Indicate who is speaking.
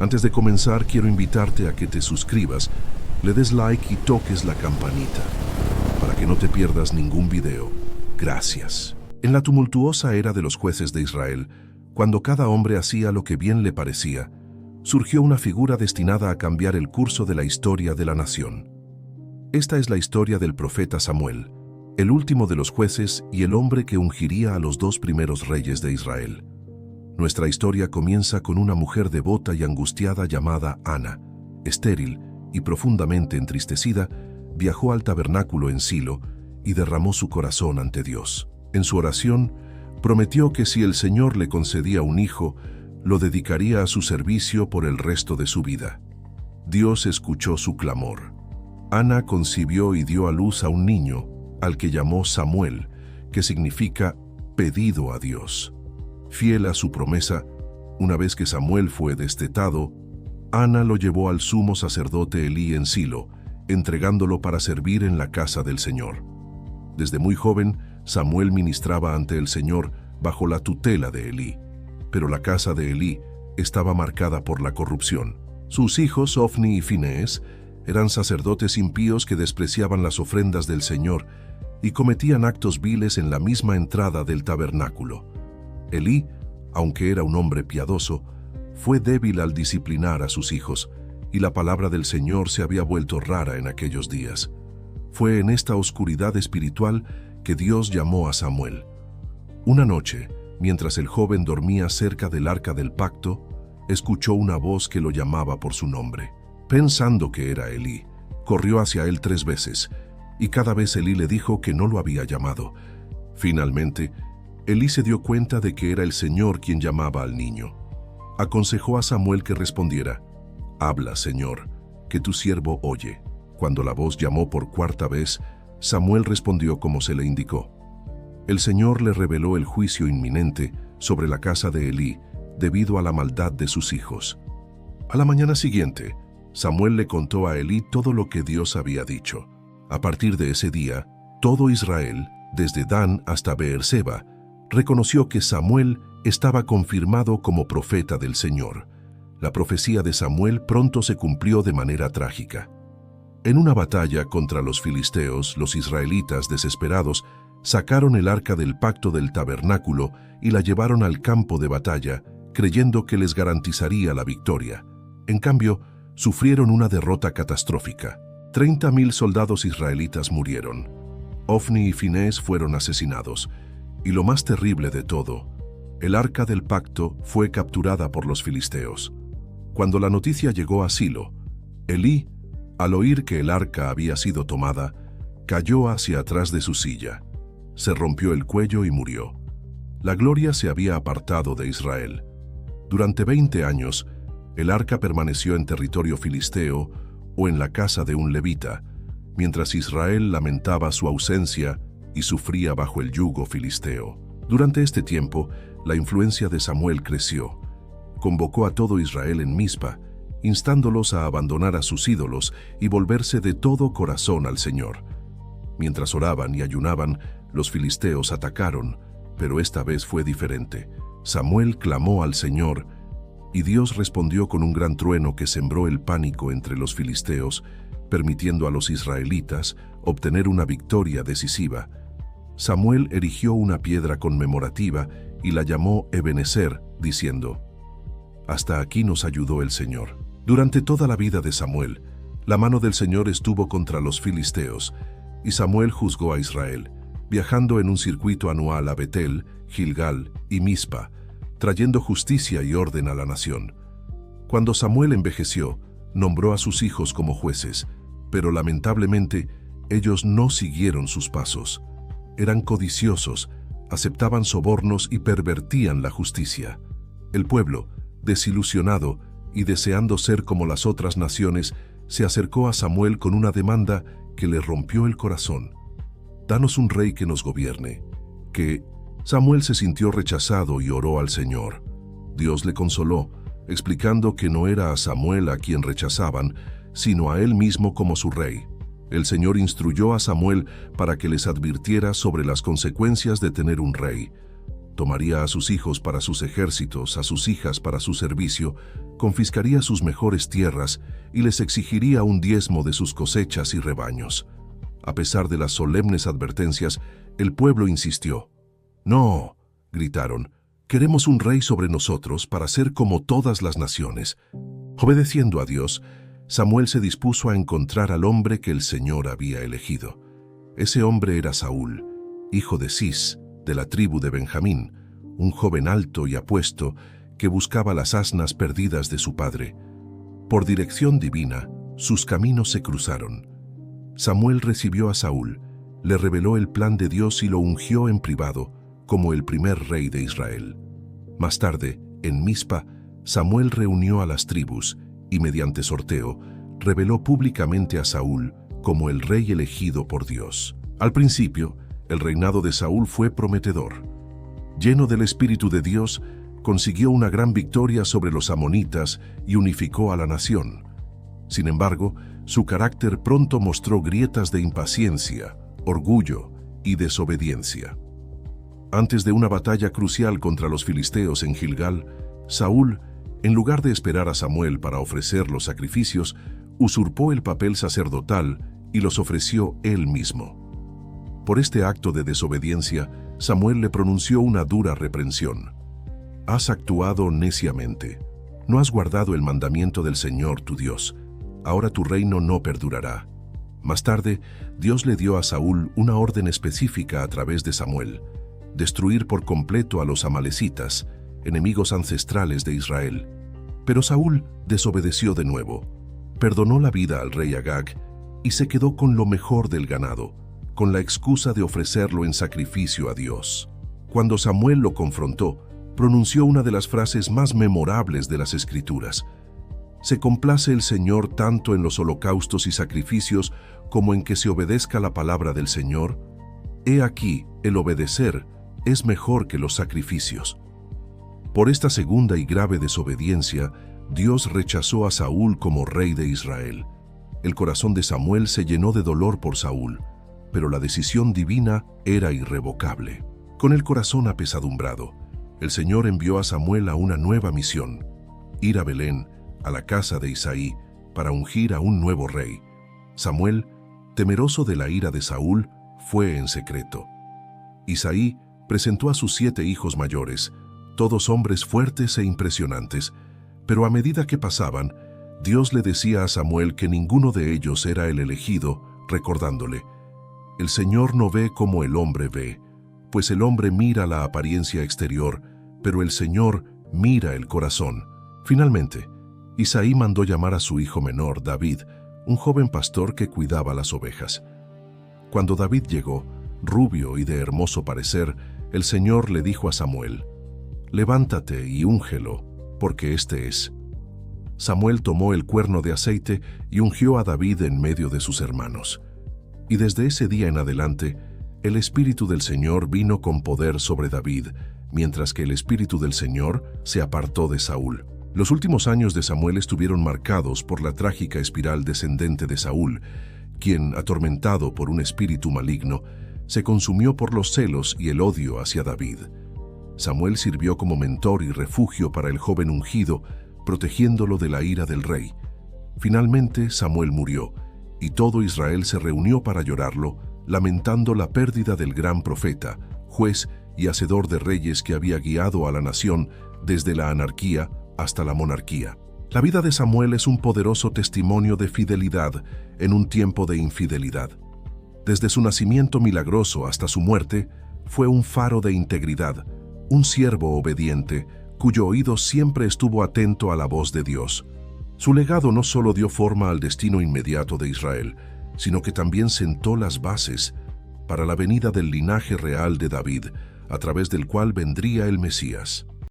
Speaker 1: Antes de comenzar, quiero invitarte a que te suscribas, le des like y toques la campanita, para que no te pierdas ningún video. Gracias. En la tumultuosa era de los jueces de Israel, cuando cada hombre hacía lo que bien le parecía, surgió una figura destinada a cambiar el curso de la historia de la nación. Esta es la historia del profeta Samuel, el último de los jueces y el hombre que ungiría a los dos primeros reyes de Israel. Nuestra historia comienza con una mujer devota y angustiada llamada Ana, estéril y profundamente entristecida, viajó al tabernáculo en Silo y derramó su corazón ante Dios. En su oración, prometió que si el Señor le concedía un hijo, lo dedicaría a su servicio por el resto de su vida. Dios escuchó su clamor. Ana concibió y dio a luz a un niño, al que llamó Samuel, que significa pedido a Dios. Fiel a su promesa, una vez que Samuel fue destetado, Ana lo llevó al sumo sacerdote Elí en Silo, entregándolo para servir en la casa del Señor. Desde muy joven, Samuel ministraba ante el Señor bajo la tutela de Elí, pero la casa de Elí estaba marcada por la corrupción. Sus hijos, Ofni y Finehés, eran sacerdotes impíos que despreciaban las ofrendas del Señor y cometían actos viles en la misma entrada del tabernáculo. Elí, aunque era un hombre piadoso, fue débil al disciplinar a sus hijos, y la palabra del Señor se había vuelto rara en aquellos días. Fue en esta oscuridad espiritual que Dios llamó a Samuel. Una noche, mientras el joven dormía cerca del arca del pacto, escuchó una voz que lo llamaba por su nombre. Pensando que era Elí, corrió hacia él 3 veces, y cada vez Elí le dijo que no lo había llamado. Finalmente, Elí se dio cuenta de que era el Señor quien llamaba al niño. Aconsejó a Samuel que respondiera: «Habla, Señor, que tu siervo oye». Cuando la voz llamó por 4ª vez, Samuel respondió como se le indicó. El Señor le reveló el juicio inminente sobre la casa de Elí debido a la maldad de sus hijos. A la mañana siguiente, Samuel le contó a Elí todo lo que Dios había dicho. A partir de ese día, todo Israel, desde Dan hasta Beerseba, reconoció que Samuel estaba confirmado como profeta del Señor. La profecía de Samuel pronto se cumplió de manera trágica. En una batalla contra los filisteos, los israelitas, desesperados, sacaron el arca del pacto del tabernáculo y la llevaron al campo de batalla, creyendo que les garantizaría la victoria. En cambio, sufrieron una derrota catastrófica. 30.000 soldados israelitas murieron. Ofni y Finehés fueron asesinados. Y lo más terrible de todo, el arca del pacto fue capturada por los filisteos. Cuando la noticia llegó a Silo, Elí, al oír que el arca había sido tomada, cayó hacia atrás de su silla. Se rompió el cuello y murió. La gloria se había apartado de Israel. Durante 20 años, el arca permaneció en territorio filisteo o en la casa de un levita, mientras Israel lamentaba su ausencia y sufría bajo el yugo filisteo. Durante este tiempo, la influencia de Samuel creció. Convocó a todo Israel en Mizpa, instándolos a abandonar a sus ídolos y volverse de todo corazón al Señor. Mientras oraban y ayunaban, los filisteos atacaron, pero esta vez fue diferente. Samuel clamó al Señor, y Dios respondió con un gran trueno que sembró el pánico entre los filisteos, permitiendo a los israelitas obtener una victoria decisiva. Samuel erigió una piedra conmemorativa y la llamó Ebenezer, diciendo: «Hasta aquí nos ayudó el Señor». Durante toda la vida de Samuel, la mano del Señor estuvo contra los filisteos, y Samuel juzgó a Israel, viajando en un circuito anual a Betel, Gilgal y Mizpa, trayendo justicia y orden a la nación. Cuando Samuel envejeció, nombró a sus hijos como jueces, pero lamentablemente ellos no siguieron sus pasos. Eran codiciosos, aceptaban sobornos y pervertían la justicia. El pueblo, desilusionado y deseando ser como las otras naciones, se acercó a Samuel con una demanda que le rompió el corazón: «Danos un rey que nos gobierne». Samuel se sintió rechazado y oró al Señor. Dios le consoló, explicando que no era a Samuel a quien rechazaban, sino a él mismo como su rey. El Señor instruyó a Samuel para que les advirtiera sobre las consecuencias de tener un rey. Tomaría a sus hijos para sus ejércitos, a sus hijas para su servicio, confiscaría sus mejores tierras y les exigiría un diezmo de sus cosechas y rebaños. A pesar de las solemnes advertencias, el pueblo insistió. «No», gritaron, «queremos un rey sobre nosotros para ser como todas las naciones». Obedeciendo a Dios, Samuel se dispuso a encontrar al hombre que el Señor había elegido. Ese hombre era Saúl, hijo de Cis, de la tribu de Benjamín, un joven alto y apuesto que buscaba las asnas perdidas de su padre. Por dirección divina, sus caminos se cruzaron. Samuel recibió a Saúl, le reveló el plan de Dios y lo ungió en privado como el primer rey de Israel. Más tarde, en Mizpa, Samuel reunió a las tribus y, mediante sorteo, reveló públicamente a Saúl como el rey elegido por Dios. Al principio, el reinado de Saúl fue prometedor. Lleno del Espíritu de Dios, consiguió una gran victoria sobre los amonitas y unificó a la nación. Sin embargo, su carácter pronto mostró grietas de impaciencia, orgullo y desobediencia. Antes de una batalla crucial contra los filisteos en Gilgal, Saúl, en lugar de esperar a Samuel para ofrecer los sacrificios, usurpó el papel sacerdotal y los ofreció él mismo. Por este acto de desobediencia, Samuel le pronunció una dura reprensión. «Has actuado neciamente. No has guardado el mandamiento del Señor tu Dios. Ahora tu reino no perdurará». Más tarde, Dios le dio a Saúl una orden específica a través de Samuel: destruir por completo a los amalecitas, enemigos ancestrales de Israel. Pero Saúl desobedeció de nuevo, perdonó la vida al rey Agag y se quedó con lo mejor del ganado, con la excusa de ofrecerlo en sacrificio a Dios. Cuando Samuel lo confrontó, pronunció una de las frases más memorables de las Escrituras: «Se complace el Señor tanto en los holocaustos y sacrificios como en que se obedezca la palabra del Señor. He aquí, el obedecer es mejor que los sacrificios». Por esta segunda y grave desobediencia, Dios rechazó a Saúl como rey de Israel. El corazón de Samuel se llenó de dolor por Saúl, pero la decisión divina era irrevocable. Con el corazón apesadumbrado, el Señor envió a Samuel a una nueva misión: ir a Belén, a la casa de Isaí, para ungir a un nuevo rey. Samuel, temeroso de la ira de Saúl, fue en secreto. Isaí presentó a sus 7 hijos mayores, todos hombres fuertes e impresionantes, pero a medida que pasaban, Dios le decía a Samuel que ninguno de ellos era el elegido, recordándole: «El Señor no ve como el hombre ve, pues el hombre mira la apariencia exterior, pero el Señor mira el corazón». Finalmente, Isaí mandó llamar a su hijo menor, David, un joven pastor que cuidaba las ovejas. Cuando David llegó, rubio y de hermoso parecer, el Señor le dijo a Samuel: «Levántate y úngelo, porque este es». Samuel tomó el cuerno de aceite y ungió a David en medio de sus hermanos. Y desde ese día en adelante, el Espíritu del Señor vino con poder sobre David, mientras que el Espíritu del Señor se apartó de Saúl. Los últimos años de Samuel estuvieron marcados por la trágica espiral descendente de Saúl, quien, atormentado por un espíritu maligno, se consumió por los celos y el odio hacia David. Samuel sirvió como mentor y refugio para el joven ungido, protegiéndolo de la ira del rey. Finalmente, Samuel murió, y todo Israel se reunió para llorarlo, lamentando la pérdida del gran profeta, juez y hacedor de reyes que había guiado a la nación desde la anarquía hasta la monarquía. La vida de Samuel es un poderoso testimonio de fidelidad en un tiempo de infidelidad. Desde su nacimiento milagroso hasta su muerte, fue un faro de integridad, un siervo obediente, cuyo oído siempre estuvo atento a la voz de Dios. Su legado no solo dio forma al destino inmediato de Israel, sino que también sentó las bases para la venida del linaje real de David, a través del cual vendría el Mesías.